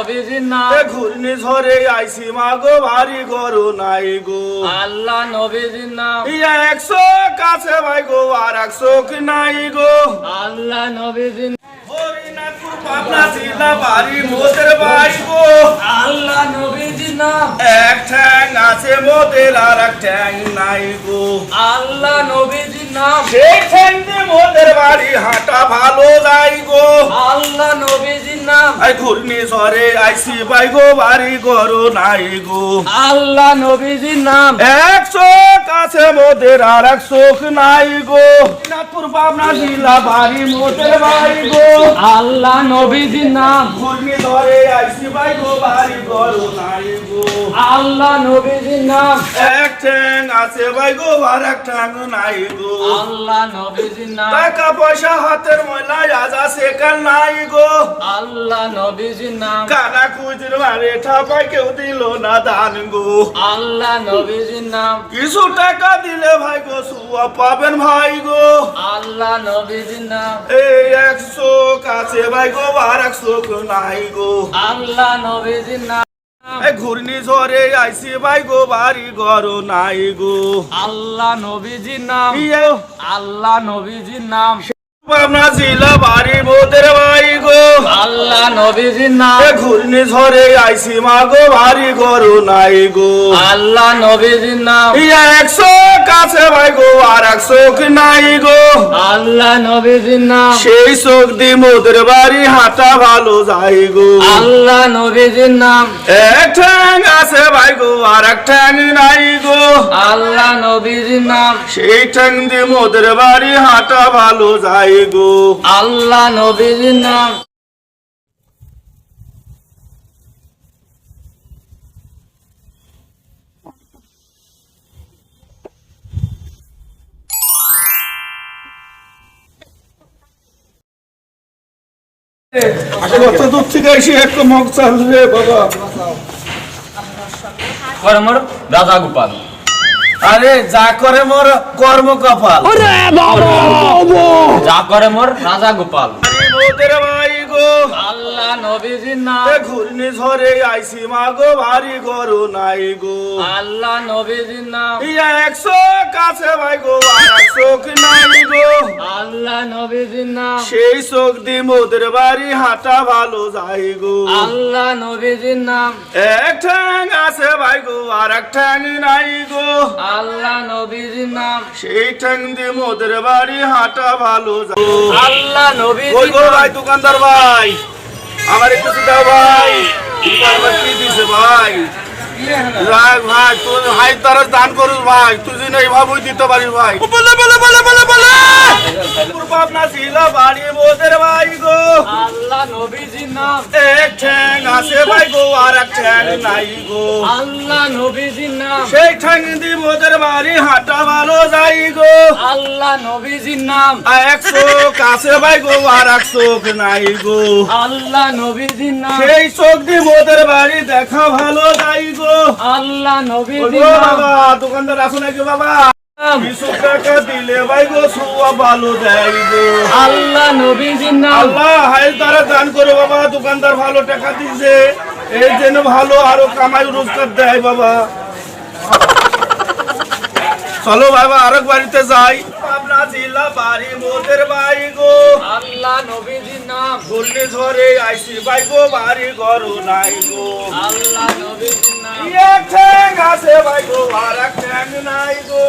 নবীজির নাম ঘূর্ণি ঝড়ে আইসি মাগো ভারী গরু নাই গো আল্লাহ নবীজির নাম 100 কাছে ভাই গো আর 100 নাই গো আল্লাহ নবীজির হরিনাথপুর পাবনা জেলা বাড়ি মোদের ভাই গো আল্লাহ নবীজির নাম এক ঠ্যাং আছে মোদের আর এক ঠ্যাং নাই গো আল্লাহ নবীজির নাম সেই ঠ্যাং দিয়ে মোদের বাড়ি হাঁটা ভালো যাই গো আল্লাহ নবীজির নাম আই ঘূর্ণি ঝড়ে আইসি ভাই গো বাড়ি গরু নাই গো আল্লাহ নবীজির নাম 100 কাছে মোদের আর 100 নাই গো হরিনাথপুর পাবনা জেলা বাড়ি মোদের ভাই গো আল্লাহ নবীজির নাম ঘূর্ণি ঝড়ে আইসি ভাই গো বাড়ি গরু নাই গো আল্লাহ নবীজির নাম এক ঠ্যাং আছে ভাই গো আর এক ঠ্যাং নাই গো আল্লাহ নবীজির নাম টাকা পয়সা হাতের ময়লা আজ আছে কাল নাই গো আল্লাহ নবীজির নাম কানা খুঁজর মারে ঠাপাই কেউ দিল না দান গো আল্লাহ নবীজির নাম কিছু টাকা দিলে ভাই গো সুয়া পাবেন ভাই গো আল্লাহ নবীজির নাম এই 100 কাছে ভাই গো আর 100 নাই গো আল্লাহ নবীজির নাম এই ঘূর্ণি ঝড়ে আইসি ভাই গো বাড়ি ঘর নাই গো আল্লাহ নবীজির নাম ইয়ে আল্লাহ নবীজির নাম পাবনা জেলা বাড়ি মোদের ভাই গো আল্লাহ নবীজির নাম এই ঘূর্ণি ঝড়ে আইসি মাগো ভারী ঘর নাই গো আল্লাহ নবীজির নাম 100 কাছে ভাই গো আর 100 নাই গো আল্লাহ নবীজির নাম সেই চোখ দি মোদের বাড়ি হাঁটা ভালো যাই গো আল্লাহ নবীজির নাম এক ঠ্যাং আছে ভাই গো আর এক ঠ্যাং নাই গো আল্লাহ নবীজির নাম সেই ঠ্যাং দি মোদের বাড়ি হাঁটা ভালো যাই গো আল্লাহ নবীজির নাম কত দূর থেকে এসে একটু মগ চাল রে বাবা করে মোর রাজা গোপাল আরে যা করে মোর কর্ম কপাল যা করে মোর রাজা গোপাল মোদের ভাই গো আল্লাহ নবীজির নাম ঘূর্ণি ঝড়ে আইসি মাগো ভারী গরু নাই গো আল্লাহ নবীজির নাম 100 কাছে ভাই গো আর 100 নাই গো আল্লাহ নবীজির নাম সেই চোখ দি মোদের বাড়ি হাঁটা ভালো যাই গো আল্লাহ নবীজির নাম এক ঠ্যাং আছে ভাই গো আর এক ঠ্যাং নাই গো আল্লাহ নবীজির নাম সেই ঠ্যাং দি মোদের বাড়ি হাঁটা ভালো যাই গো আল্লাহ ওই নবীজির গো নাম ভাই দোকানদার ভাই আমার একটু দাও ভাই কি দিছে ভাই রাখ ভাই তুই হাই তারা দান করিস ভাই তুই যদি এইভাবেই দিতে পারিস ভাই বলে বলে বলে বলে বলে পাবনা জেলা বাড়ি মোদের ভাই গো আল্লাহ নবীজির নাম এক ঠ্যাং আছে ভাই গো আর এক ঠ্যাং নাই গো আল্লাহ নবীজির নাম সেই ঠ্যাং দি মোদের বাড়ি হাঁটা ভালো যাই গো আল্লাহ নবীজির নাম 100 কাছে ভাই গো আর 100 নাই গো আল্লাহ নবীজির নাম সেই চোখ দি মোদের বাড়ি দেখা ভালো যাই গো আল্লাহ ও নবীজির নাম বাবা দোকানদার আসো নাকি বাবা কিছু টাকা দিলে ভাই গো সুয়া ভালো দেয় গো আল্লাহ নবীজির নাম আল্লাহ হাই তারা দান করে বাবা দোকানদার ভালো টাকা দিছে এই জন্য ভালো আরো কামাই রোজগার দেয় বাবা চলো বাবা আরেক বাড়িতে যাই পাবনা জেলা বাড়ি মোদের ভাই গো আল্লাহ নবীজির নাম ঘূর্ণি ঝড়ে আইসি ভাই গো বাড়ি ঘর নাই গো আল্লাহ নবীজির নাম এক ঠ্যাং আছে ভাই গো আর এক ঠ্যাং নাই গো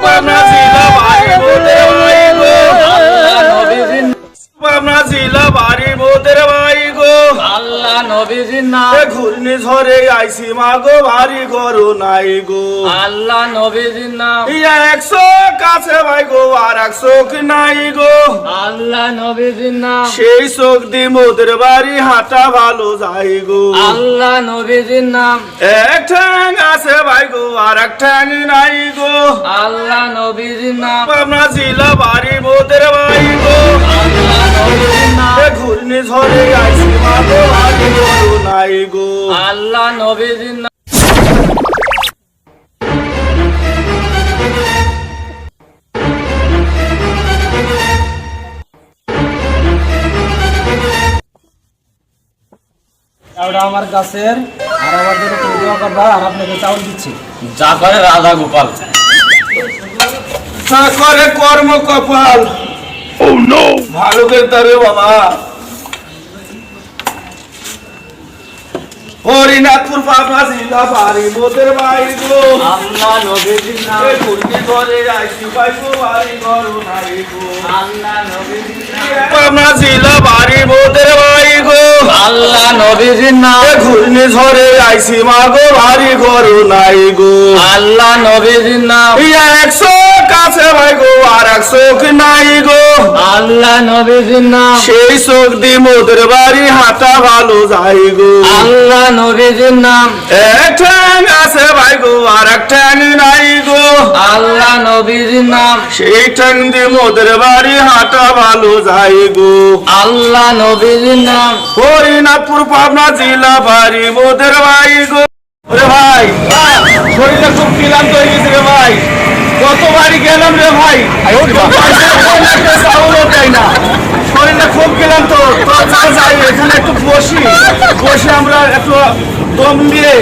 পাবনা জেলা বাড়ি মোদের ভাই গো আল্লাহ নবীজির নাম পাবনা জেলা বাড়ি মোদের ভাই গো আল্লাহ নবীজির নাম ঘূর্ণি ঝড়ে আইসি মাগো ভারী ঘর নাই গো আল্লাহ নবীজির নাম 100 কাছে ভাই গো আর 100 নাই গো আল্লাহ নবীজির নাম সেই চোখ দি মোদের বাড়ি হাঁটা ভালো যাই গো আল্লাহ নবীজির নাম এক ঠ্যাং আছে ভাই গো আর এক ঠ্যাং নাই গো আল্লাহ নবীজির নাম পাবনা জেলা বাড়ি মোদের ভাই গো আল্লাহ নবীজির নাম ঘূর্ণি ঝড়ে আইসি মাগো ভারী ঘর নাই গো আল্লাহ নবীজির নাম ওটা আমার গাছের, আর আমার জন্য তুমি দোয়া করবা, আর আপনাকে চাউল দিচ্ছি। যা করে রাধা গোপাল। যা করে কর্ম কপাল। ভালো করে রে বাবা। হরিনাথপুর পাবনা জেলা বাড়ি মোদের বাড়ি গো। আল্লাহ নবীজির নাম। এই ঘুরতে ঘরে আইছি পাইবো বাড়ি ঘর নাই গো। আল্লাহ নবীজির নাম। পাবনা জেলা বাড়ি মোদের বাড়ি গো। আল্লাহ নবীজির নাম। এই ঘুরনি ঝরে আইছি মা গো বাড়ি ঘর নাই গো। আল্লাহ নবীজির নাম। ইয়া 100 কাছে ভাই গো আর 100 কি নাই গো। আল্লাহ নবীজির নাম। সেই চোখ দি মোদের বাড়ি হাঁটা ভালো যাই গো। আল্লাহ নবীজির নাম। এক ঠ্যাং আছে ভাই গো আর এক ঠ্যাং নাই গো। আল্লাহ নবীজির নাম। সেই ঠ্যাং দি মোদের বাড়ি হাঁটা ভালো যাই গো। আল্লাহ নবীজির নাম। হরিনাথপুর পাবনা জেলা বাড়ি মোদের বাড়ি গো। ওরে ভাই শরীরটা খুব ক্লান্ত হয়ে গেছে রে ভাই। কত বাড়ি গেলাম রে ভাই, চাউলও দেয় না। শরীরটা খুব ক্লান্ত। তো যাই এখানে একটু বসে আমরা একটু দম নিয়ে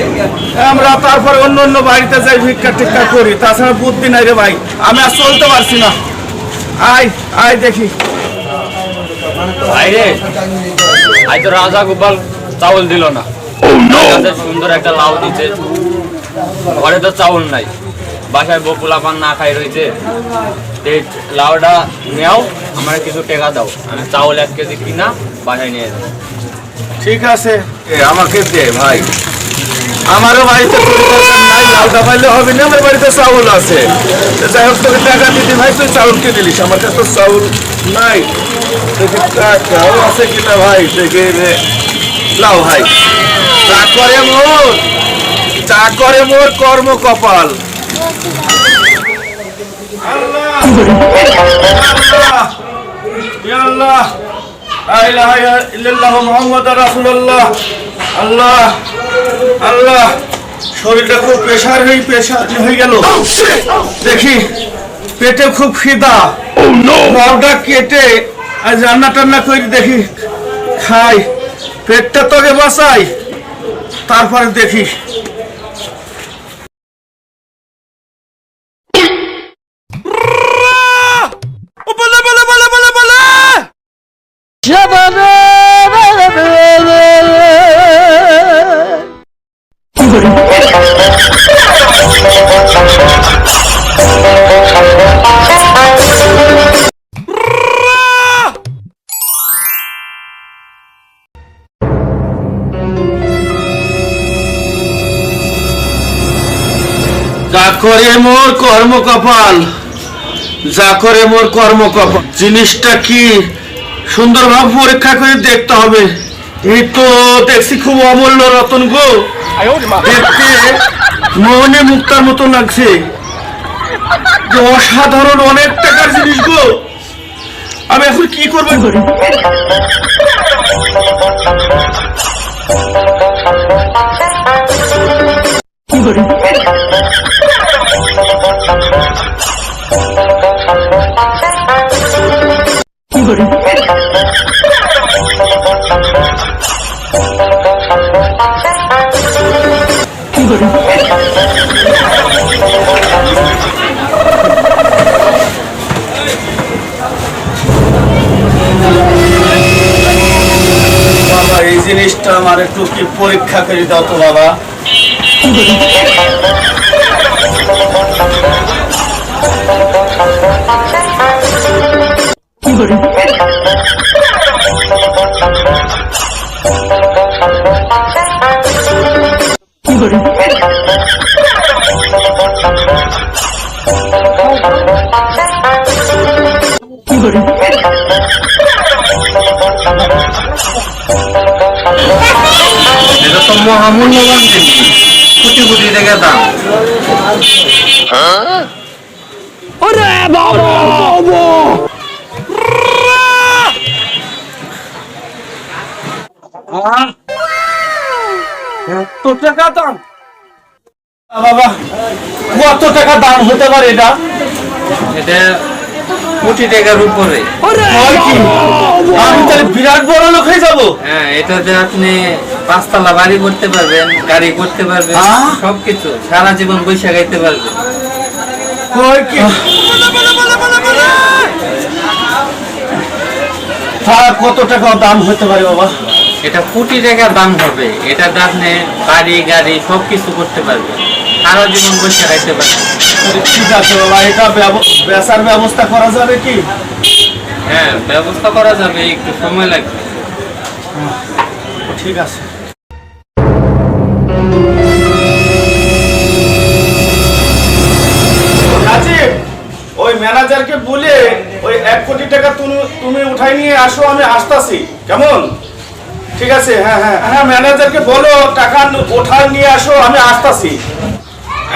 আমরা তারপর অন্য অন্য বাড়িতে যাই ভিক্ষা টিক্ষা করি। তাছাড়া বুদ্ধি নাই রে ভাই, আমি আর চলতে পারছি না। আয় আয় দেখি। ভাইরে আজ তো রাজা গোপাল চাউল দিল না। আমাদের সুন্দর একটা লাউ দিতে, ঘরে তো চাউল নাই, বাসায় বকুলা পান না খাই রয়েছে। এই লাউটা নেও, আমার কিছু টাকা দাও, আমি চাউল 1 কেজি কিনা বাসায় নিয়ে যাবো। ঠিক আছে আমাকে দে ভাই, আমারও বাড়িতে পরিদর্শন নাই, লাউটা পাইলে হবে না, আমার বাড়িতে চাউল আছে। যাই হোক তোকে টাকা দিদি ভাই, তুই চাউল কিনে নিস, আমার কাছে তো চাউল নাই। দেখি টাকাও আছে কিনা ভাই, দেখে লাও ভাই। চা করে মোর কর্ম কপাল। আল্লাহ আল্লাহ ইয়া আল্লাহ লা ইলাহা ইল্লাল্লাহ মুহাম্মাদুর রাসূলুল্লাহ। আল্লাহ আল্লাহ, শরীরটা খুব প্রেসার হয়ে গেল। দেখি পেটে খুব খিদা, লাউটা কেটে আজ রান্না টান্না করে দেখি খাই, পেটটা তোকে বাঁচাই, তারপরে দেখি। যা করে মোর কর্ম কপাল, যা করে মোর কর্ম কপাল। জিনিসটা কি সুন্দরভাবে পরীক্ষা করে দেখতে হবে। এই তো দেখছি খুব অমূল্য রতন গো, দেখতে মোহনে মুক্তার মতো লাগছে, যে অসাধারণ অনেক টাকার জিনিস গো। আমি এখন কি করবো? বাবা এই জিনিসটা আমার একটু কি পরীক্ষা করে দাও তো বাবা। এটা তো মহামূল্যবান জিনিস, কোটি কোটি টাকা দাম। এত টাকা দাম? বাবা কত টাকা দাম হতে পারে এটা? এটা কোটি টাকার উপরে। হয় কি? আমি তাহলে বিরাট বড় লোক হয়ে যাবো। হ্যাঁ, এটাতে আপনি পাঁচতলা বাড়ি করতে পারবেন, গাড়ি করতে পারবেন, সবকিছু সারা জীবন বৈশা গাইতে পারবেন। কই কি তার কত টাকা দাম হতে পারে বাবা? এটা কোটি টাকা দাম হবে। এটা আপনি বাড়ি গাড়ি সবকিছু করতে পারবেন, সারা জীবন বৈশা গাইতে পারবেন। ঠিক আছে বাবা, এটা বেচার ব্যবস্থা করা যাবে কি? হ্যাঁ, ব্যবস্থা করা যাবে, একটু সময় লাগবে। ঠিক আছে। রাজীব, ওই ম্যানেজারকে বলে ওই 1 কোটি টাকা তুমি উঠাই নিয়ে আসো, আমি আসতাছি। কেমন? ঠিক আছে। হ্যাঁ হ্যাঁ হ্যাঁ, ম্যানেজারকে বলো টাকা উঠাই নিয়ে আসো, আমি আসতাছি।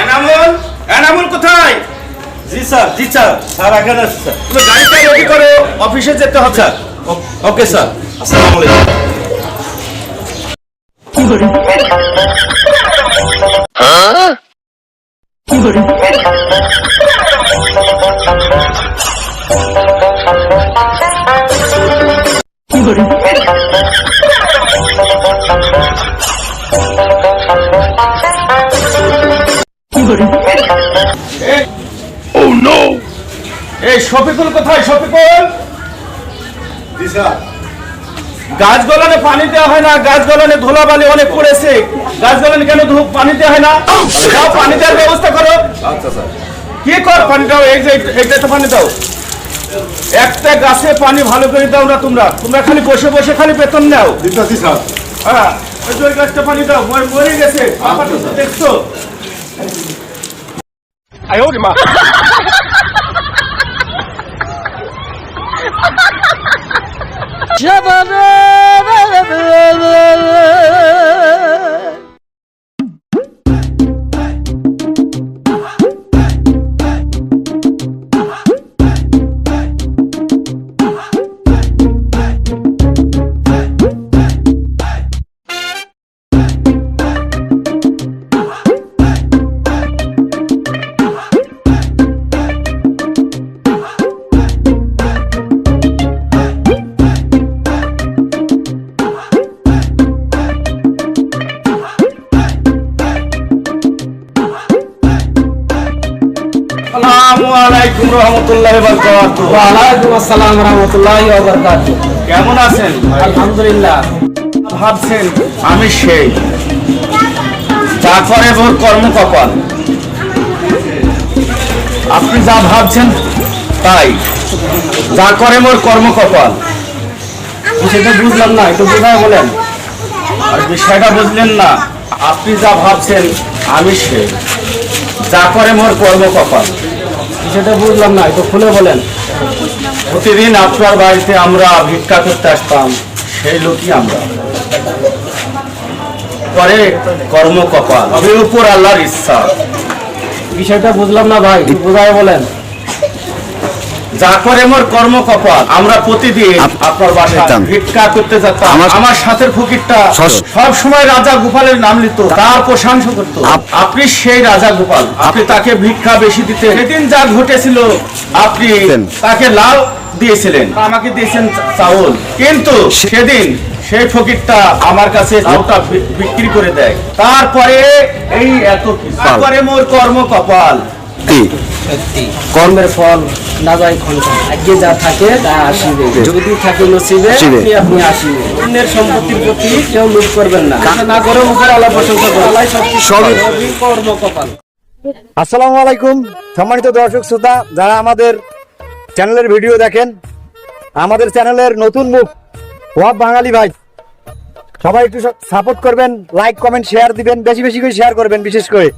এনামুল, এনামুল কোথায়? জি স্যার, জি স্যার, স্যার এখানে আছে স্যার। তুমি গাড়িটা রেডি করো, অফিসে যেতে হবে। স্যার, ওকে স্যার, আসসালামু আলাইকুম। এই শফিকুল কোথায়? শফিকুল, জি স্যার। গাছ গলানে পানি দেওয়া হয় না, গাছ গলানে ধুলাবালি অনেক পড়েছে, গাছ গলানে কেন পানি দেওয়া হয় না? যাও পানি দেওয়ার ব্যবস্থা করো। আচ্ছা স্যার। কি কর, পানি দাও। এই যে এইটাতে পানি দাও। একটা গাছে পানি ভালো করে দাও না তোমরা। তোমরা খালি বসে বসে খালি বেতন নাও। দিতেছি স্যার। হ্যাঁ, ওই যে ওই গাছটা পানি দাও, মরে গেছে। আপাতত দেখছো? আসসালামু আলাইকুম রহমতুল্লাহি ওয়া বারাকাতুহু। ওয়ালাইকুম আসসালাম রহমতুল্লাহি ওয়া বারাকাতুহু। কেমন আছেন? আলহামদুলিল্লাহ। ভাবছেন আমি সেই, যা করে মোর কর্ম কপাল। আপনি যা ভাবছেন তাই, যা করে মোর কর্ম কপাল। সেটা বুঝলাম না, একটু বোঝায় বলেন। আর বিষয়টা বুঝলেন না? আপনি যা ভাবছেন আমি সেই, যা করে মোর কর্ম কপাল। সেটা বুঝলাম না, একটু খুলে বলেন। প্রতিদিন আপনার বাড়িতে আমরা ভিক্ষা করতে আসতাম, সেই লোকই আমরা। করে কর্ম কপাল, তবে উপর আল্লাহর ইচ্ছা। বিষয়টা বুঝলাম না ভাই, একটু বোঝায় বলেন। যা করে মোর কর্ম কপাল, আমরা প্রতিদিন আপনার বাসায় ভিক্ষা করতে যেতাম। আমার সাথের ফকিরটা সব সময় রাজা গোপালের নাম নিত, তার প্রশংসা করত। আপনি সেই রাজা গোপাল, আপনি তাকে ভিক্ষা বেশি দিতে। সেদিন যা ঘটেছিল, আপনি তাকে লাউ দিয়েছিলেন, আমাকে দিয়েছেন চাউল। কিন্তু সেদিন সেই ফকিরটা আমার কাছে লাউটা বিক্রি করে দেয়। তারপরে এই এত কিছু। তারপরে মোর কর্ম কপাল। কর্মের ফল না যায় ক্ষণকাল, আগে যা থাকে তা আসিবে, যদি থাকে নসিবে আপনি আসিবে। অন্যের সম্পত্তির প্রতি কেউ লোভ করবেন না, না করে উপর আল্লাহ প্রশংসা করবেন। আল্লাহ সবই কর্ম কপাল। আসসালামু আলাইকুম সম্মানিত দর্শক শ্রোতা, যারা আমাদের চ্যানেলের ভিডিও দেখেন, আমাদের চ্যানেলের নতুন মুখ ওয়াব বাঙালি ভাই, সবাই একটু সাপোর্ট করবেন, লাইক কমেন্ট শেয়ার দিবেন, বেশি বেশি করে শেয়ার করবেন, বিশেষ করে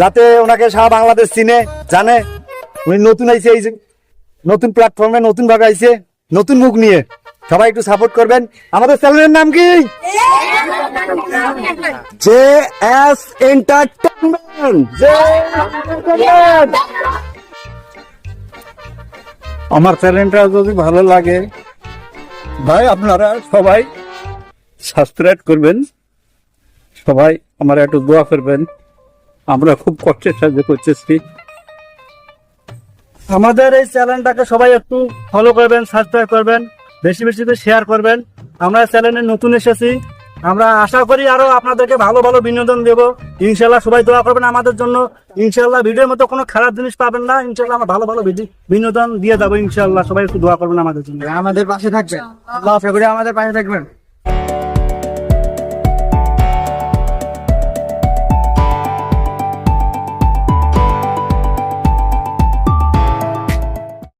যাতে ওনাকে সারা বাংলাদেশ চিনে জানে। উনি নতুন আইছে, এই যে নতুন প্ল্যাটফর্মে নতুন ভাবে আইছে, নতুন মুখ নিয়ে। সবাই একটু সাপোর্ট করবেন। আমাদের চ্যানেলের নাম কি? JS entertainment. আমার চ্যানেলটা যদি ভালো লাগে ভাই, আপনারা সবাই সাবস্ক্রাইব করবেন, সবাই আমার একটু দোয়া করবেন। আমরা খুব কষ্টের সাহায্য করতেছি। আমাদের এই চ্যানেলটাকে সবাই একটু ফলো করবেন, সাবস্ক্রাইব করবেন, বেশি বেশি করে শেয়ার করবেন। আমরা চ্যানেলে নতুন এসেছি, আমরা আশা করি আরো আপনাদেরকে ভালো ভালো বিনোদন দেবো। ইনশাল্লাহ সবাই দোয়া করবেন আমাদের জন্য। ইনশাল্লাহ ভিডিওর মতো কোনো খারাপ জিনিস পাবেন না। ইনশাল্লাহ আমরা ভালো ভালো বিনোদন দিয়ে যাবো। ইনশাল্লাহ সবাই একটু দোয়া করবেন আমাদের জন্য, আমাদের পাশে থাকবেন। আল্লাহ হাফেজ করে আমাদের পাশে থাকবেন।